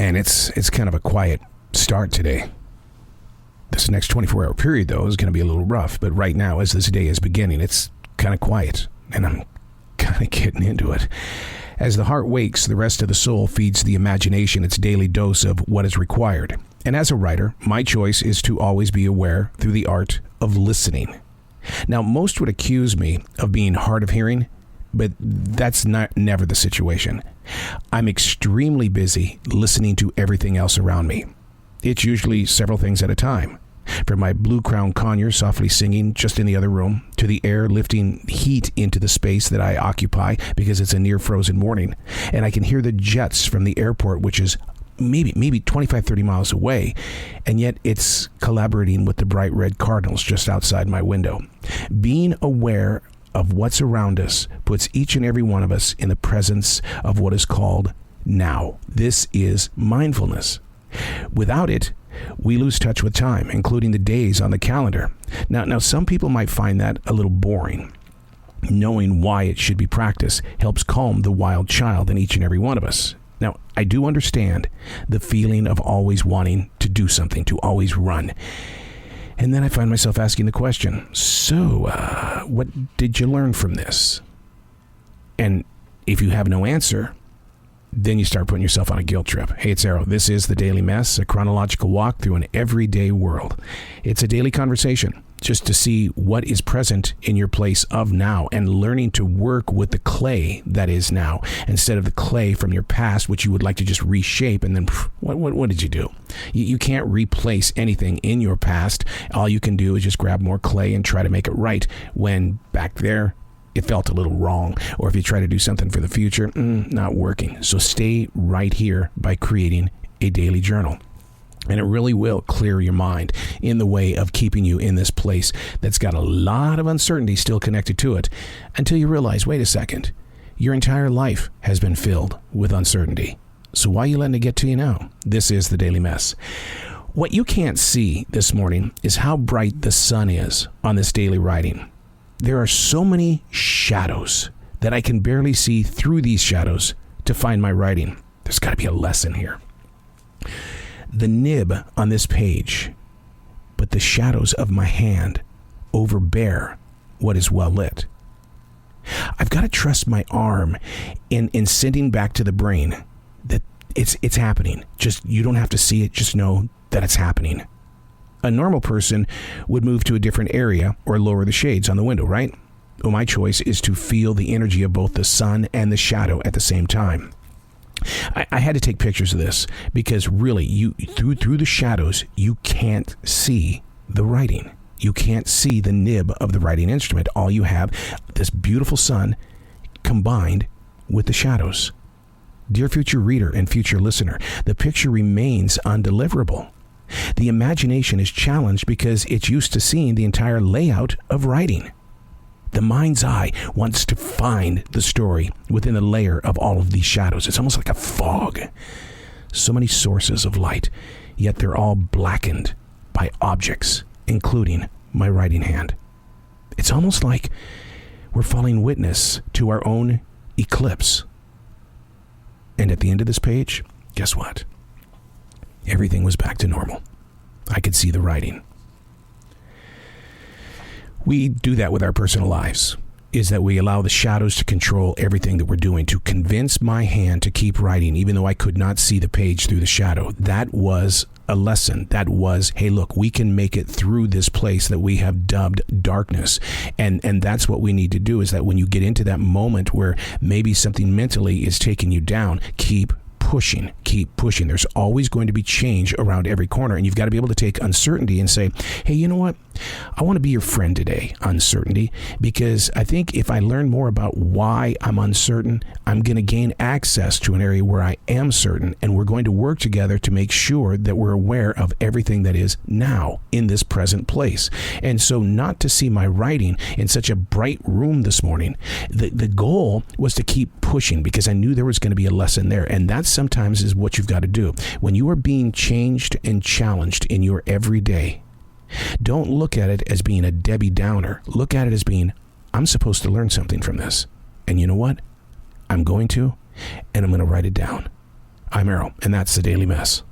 Man, it's kind of a quiet start today. This next 24-hour period, though, is going to be a little rough. But right now, as this day is beginning, it's kind of quiet. And I'm kind of getting into it. As the heart wakes, the rest of the soul feeds the imagination its daily dose of what is required. And as a writer, my choice is to always be aware through the art of listening. Now, most would accuse me of being hard of hearing, but that's never the situation. I'm extremely busy listening to everything else around me. It's usually several things at a time. From my blue crown conure softly singing just in the other room, to the air lifting heat into the space that I occupy because it's a near frozen morning, and I can hear the jets from the airport, which is maybe 25, 30 miles away, and yet it's collaborating with the bright red cardinals just outside my window. Being aware of what's around us puts each and every one of us in the presence of what is called now. This is mindfulness. Without it, we lose touch with time, including the days on the calendar. Now, some people might find that a little boring. Knowing why it should be practiced helps calm the wild child in each and every one of us. Now, I do understand the feeling of always wanting to do something, to always run. And then I find myself asking the question, so, what did you learn from this? And if you have no answer, then you start putting yourself on a guilt trip. Hey, it's Arrow. This is The Daily Mess, a chronological walk through an everyday world. It's a daily conversation just to see what is present in your place of now and learning to work with the clay that is now instead of the clay from your past, which you would like to just reshape. And then what did you do? You can't replace anything in your past. All you can do is just grab more clay and try to make it right when back there it felt a little wrong. Or if you try to do something for the future, not working. So stay right here by creating a daily journal. And it really will clear your mind in the way of keeping you in this place that's got a lot of uncertainty still connected to it until you realize, wait a second, your entire life has been filled with uncertainty. So why are you letting it get to you now? This is The Daily Mess. What you can't see this morning is how bright the sun is on this daily writing. There are so many shadows that I can barely see through these shadows to find my writing. There's got to be a lesson here. The nib on this page, but the shadows of my hand overbear what is well lit. I've got to trust my arm in sending back to the brain that it's happening. Just, you don't have to see it, just know that it's happening. A normal person would move to a different area or lower the shades on the window, right? Well, my choice is to feel the energy of both the sun and the shadow at the same time. I had to take pictures of this because really, you through the shadows, you can't see the writing. You can't see the nib of the writing instrument. All you have, this beautiful sun combined with the shadows. Dear future reader and future listener, the picture remains undeliverable. The imagination is challenged because it's used to seeing the entire layout of writing. The mind's eye wants to find the story within the layer of all of these shadows. It's almost like a fog. So many sources of light, yet they're all blackened by objects, including my writing hand. It's almost like we're falling witness to our own eclipse. And at the end of this page, guess what? Everything was back to normal. I could see the writing. We do that with our personal lives, is that we allow the shadows to control everything that we're doing, to convince my hand to keep writing, even though I could not see the page through the shadow. That was a lesson. That was, hey, look, we can make it through this place that we have dubbed darkness. And that's what we need to do, is that when you get into that moment where maybe something mentally is taking you down, keep pushing. There's always going to be change around every corner, and you've got to be able to take uncertainty and say, hey, you know what? I want to be your friend today, uncertainty, because I think if I learn more about why I'm uncertain, I'm going to gain access to an area where I am certain, and we're going to work together to make sure that we're aware of everything that is now in this present place. And so not to see my writing in such a bright room this morning, the goal was to keep pushing because I knew there was going to be a lesson there, and that sometimes is what you've got to do. When you are being changed and challenged in your everyday, don't look at it as being a Debbie Downer. Look at it as being, I'm supposed to learn something from this. And you know what? I'm going to, and I'm going to write it down. I'm Errol, and that's the Daily Mess.